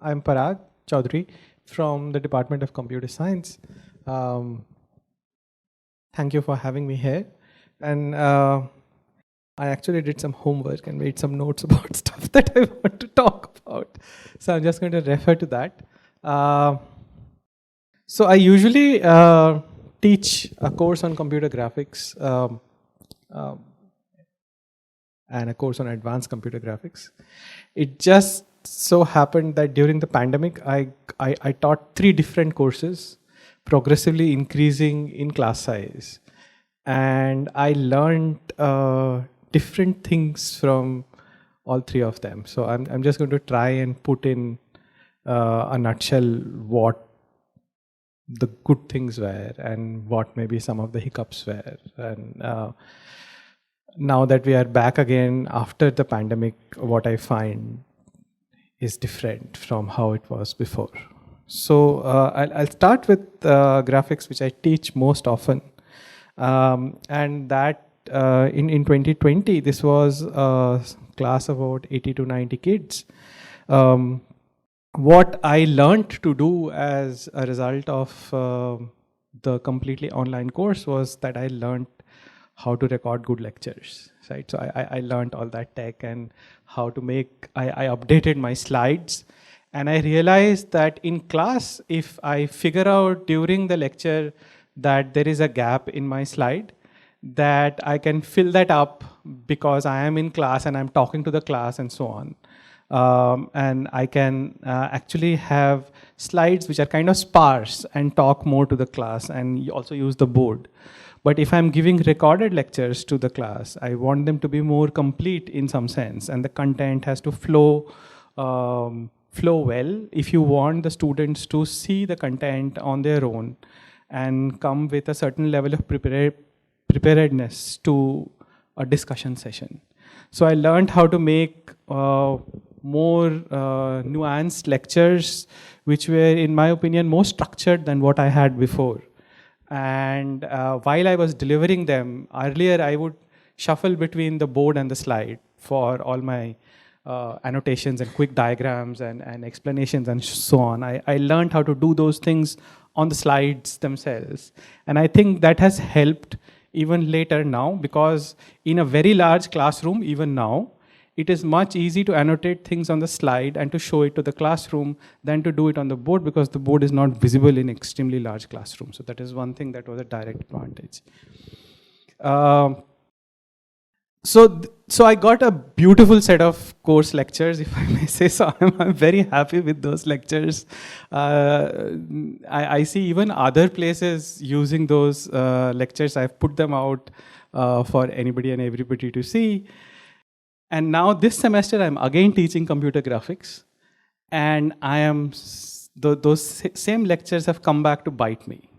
I'm Parag Chaudhuri from the Department of Computer Science. Thank you for having me here. And I actually did some homework and made some notes about stuff that I want to talk about. So I'm just going to refer to that. So I usually teach a course on computer graphics and a course on advanced computer graphics. It just so happened that during the pandemic, I taught 3 different courses, progressively increasing in class size. And I learned different things from all 3 of them. So I'm just going to try and put in a nutshell what the good things were and what maybe some of the hiccups were. And now that we are back again after the pandemic, what I find is different from how it was before. So I'll start with graphics, which I teach most often. And that in 2020, this was a class of about 80 to 90 kids. What I learned to do as a result of the completely online course was that I learned how to record good lectures, right? So I learned all that tech and how to make, I updated my slides. And I realized that in class, if I figure out during the lecture that there is a gap in my slide, that I can fill that up because I am in class and I'm talking to the class and so on. And I can actually have slides which are kind of sparse and talk more to the class and also use the board. But if I'm giving recorded lectures to the class, I want them to be more complete in some sense, and the content has to flow well if you want the students to see the content on their own and come with a certain level of preparedness to a discussion session. So I learned how to make more nuanced lectures, which were, in my opinion, more structured than what I had before. And while I was delivering them, earlier I would shuffle between the board and the slide for all my annotations and quick diagrams and explanations and so on. I learned how to do those things on the slides themselves. And I think that has helped even later now, because in a very large classroom, even now, it is much easier to annotate things on the slide and to show it to the classroom than to do it on the board, because the board is not visible in extremely large classrooms. So that is one thing that was a direct advantage. So I got a beautiful set of course lectures, if I may say so. I'm very happy with those lectures. I see even other places using those lectures. I've put them out for anybody and everybody to see. And now this semester, I'm again teaching computer graphics. And those same lectures have come back to bite me,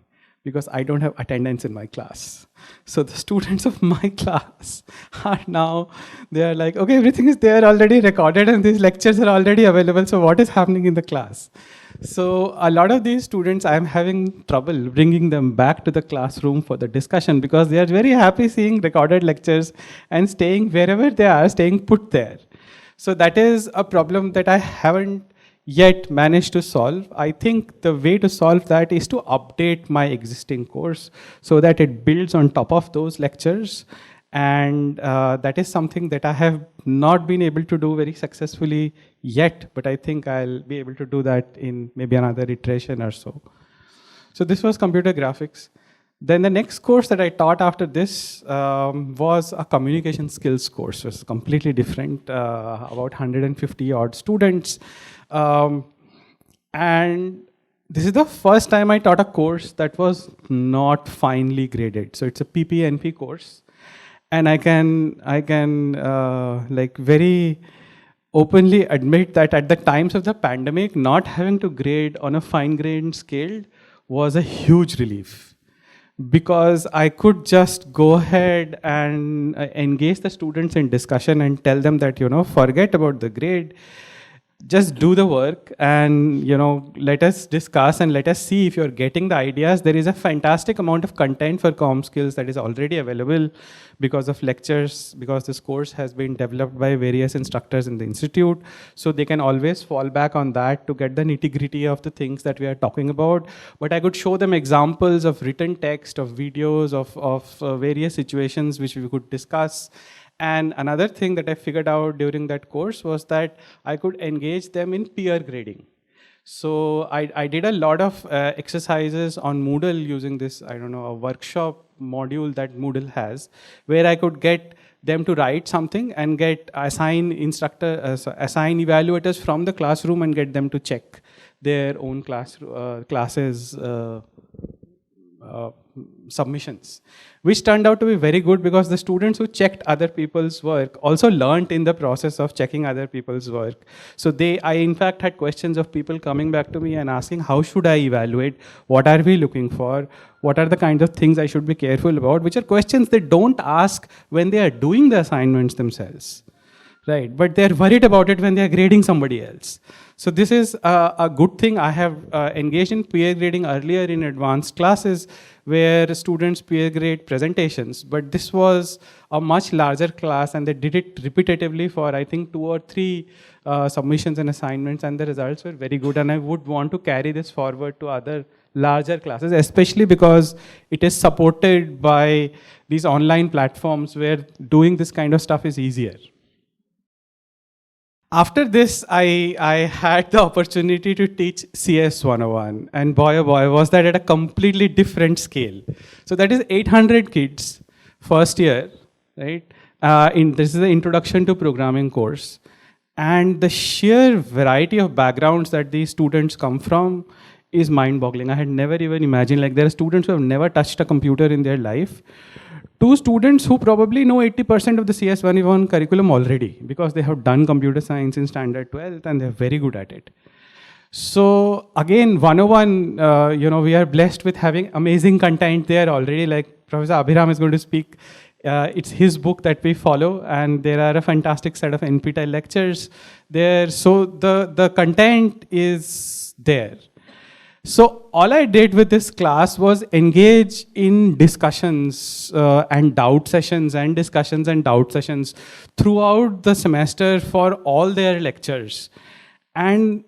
because I don't have attendance in my class. So the students of my class are now, they're like, okay, everything is there already recorded and these lectures are already available, so what is happening in the class? So a lot of these students, I'm having trouble bringing them back to the classroom for the discussion, because they are very happy seeing recorded lectures and staying wherever they are, staying put there. So that is a problem that I haven't yet managed to solve. I think the way to solve that is to update my existing course so that it builds on top of those lectures. And that is something that I have not been able to do very successfully yet, but I think I'll be able to do that in maybe another iteration or so. So this was computer graphics. Then the next course that I taught after this was a communication skills course. It was completely different, about 150 odd students. And this is the first time I taught a course that was not finely graded. So it's a PPNP course. And I can like very openly admit that at the times of the pandemic, not having to grade on a fine grained scale was a huge relief, because I could just go ahead and engage the students in discussion and tell them that, forget about the grade. just do the work, and let us discuss and let us see if you're getting the ideas. There is a fantastic amount of content for comm skills that is already available because of lectures, because this course has been developed by various instructors in the institute. So they can always fall back on that to get the nitty-gritty of the things that we are talking about. But I could show them examples of written text, of videos, of various situations which we could discuss. And another thing that I figured out during that course was that I could engage them in peer grading. So I did a lot of exercises on Moodle using this, a workshop module that Moodle has, where I could get them to write something and assign evaluators from the classroom and get them to check their own classes submissions, which turned out to be very good because the students who checked other people's work also learned in the process of checking other people's work. So I in fact had questions of people coming back to me and asking, how should I evaluate? What are we looking for? What are the kinds of things I should be careful about? Which are questions they don't ask when they are doing the assignments themselves, right? But they're worried about it when they're grading somebody else. So this is a good thing. I have engaged in peer grading earlier in advanced classes where students peer grade presentations, but this was a much larger class and they did it repetitively for I think 2 or 3 submissions and assignments, and the results were very good. And I would want to carry this forward to other larger classes, especially because it is supported by these online platforms where doing this kind of stuff is easier. After this, I had the opportunity to teach CS 101, and boy, oh boy, was that at a completely different scale. So that is 800 kids, first year, right? This is the Introduction to Programming course. And the sheer variety of backgrounds that these students come from is mind-boggling. I had never even imagined, like there are students who have never touched a computer in their life, to students who probably know 80% of the CS 101 curriculum already because they have done computer science in standard 12th and they're very good at it. So again, 101, we are blessed with having amazing content there already. Like Professor Abhiram is going to speak. It's his book that we follow, and there are a fantastic set of NPTEL lectures there. So the content is there. So all I did with this class was engage in discussions and doubt sessions and discussions and doubt sessions throughout the semester for all their lectures. And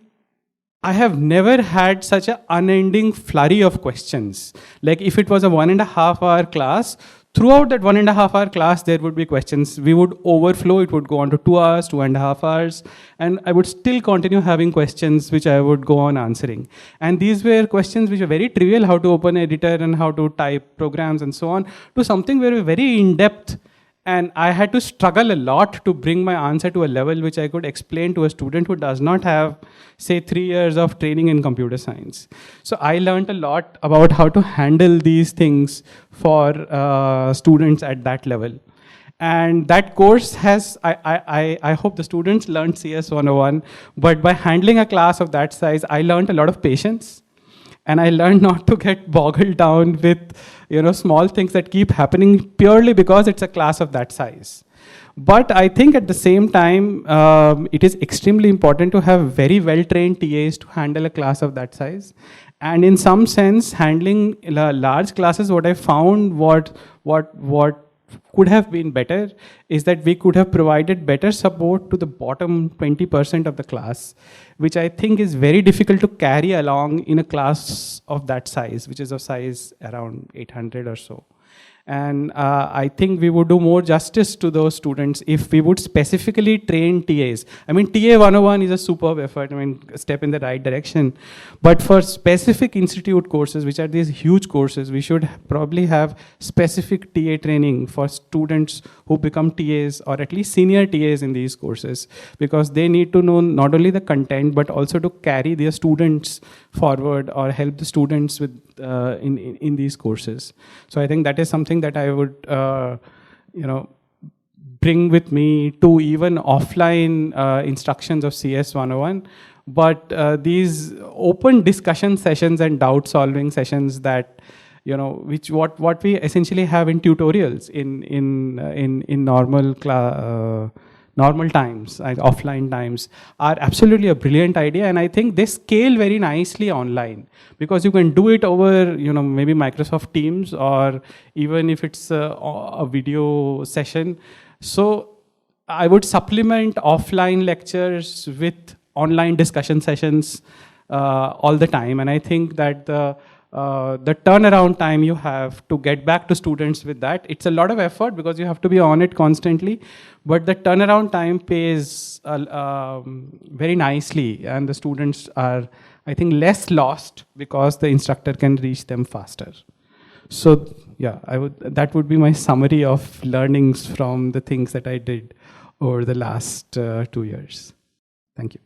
I have never had such an unending flurry of questions. Like if it was a 1.5 hour class, throughout that 1.5 hour class, there would be questions. We would overflow, it would go on to 2 hours, 2.5 hours, and I would still continue having questions which I would go on answering. And these were questions which were very trivial, how to open editor and how to type programs and so on, to something very, very in-depth. And I had to struggle a lot to bring my answer to a level which I could explain to a student who does not have, say, 3 years of training in computer science. So I learned a lot about how to handle these things for students at that level. And that course has, I hope the students learned CS 101, but by handling a class of that size, I learned a lot of patience. And I learned not to get boggled down with small things that keep happening purely because it's a class of that size. But I think at the same time, it is extremely important to have very well-trained TAs to handle a class of that size. And in some sense, handling large classes, what I found what could have been better is that we could have provided better support to the bottom 20% of the class, which I think is very difficult to carry along in a class of that size, which is of size around 800 or so. And I think we would do more justice to those students if we would specifically train TAs. I mean, TA 101 is a superb effort, a step in the right direction. But for specific institute courses, which are these huge courses, we should probably have specific TA training for students who become TAs or at least senior TAs in these courses, because they need to know not only the content, but also to carry their students forward or help the students with in these courses. So I think that is something that I would bring with me to even offline instructions of CS 101. But these open discussion sessions and doubt solving sessions that what we essentially have in tutorials in normal normal times, offline times, are absolutely a brilliant idea. And I think they scale very nicely online, because you can do it over, maybe Microsoft Teams, or even if it's a video session. So I would supplement offline lectures with online discussion sessions all the time. And I think that the turnaround time you have to get back to students with that, it's a lot of effort because you have to be on it constantly, but the turnaround time pays very nicely, and the students are, I think, less lost because the instructor can reach them faster. So yeah, that would be my summary of learnings from the things that I did over the last 2 years. Thank you.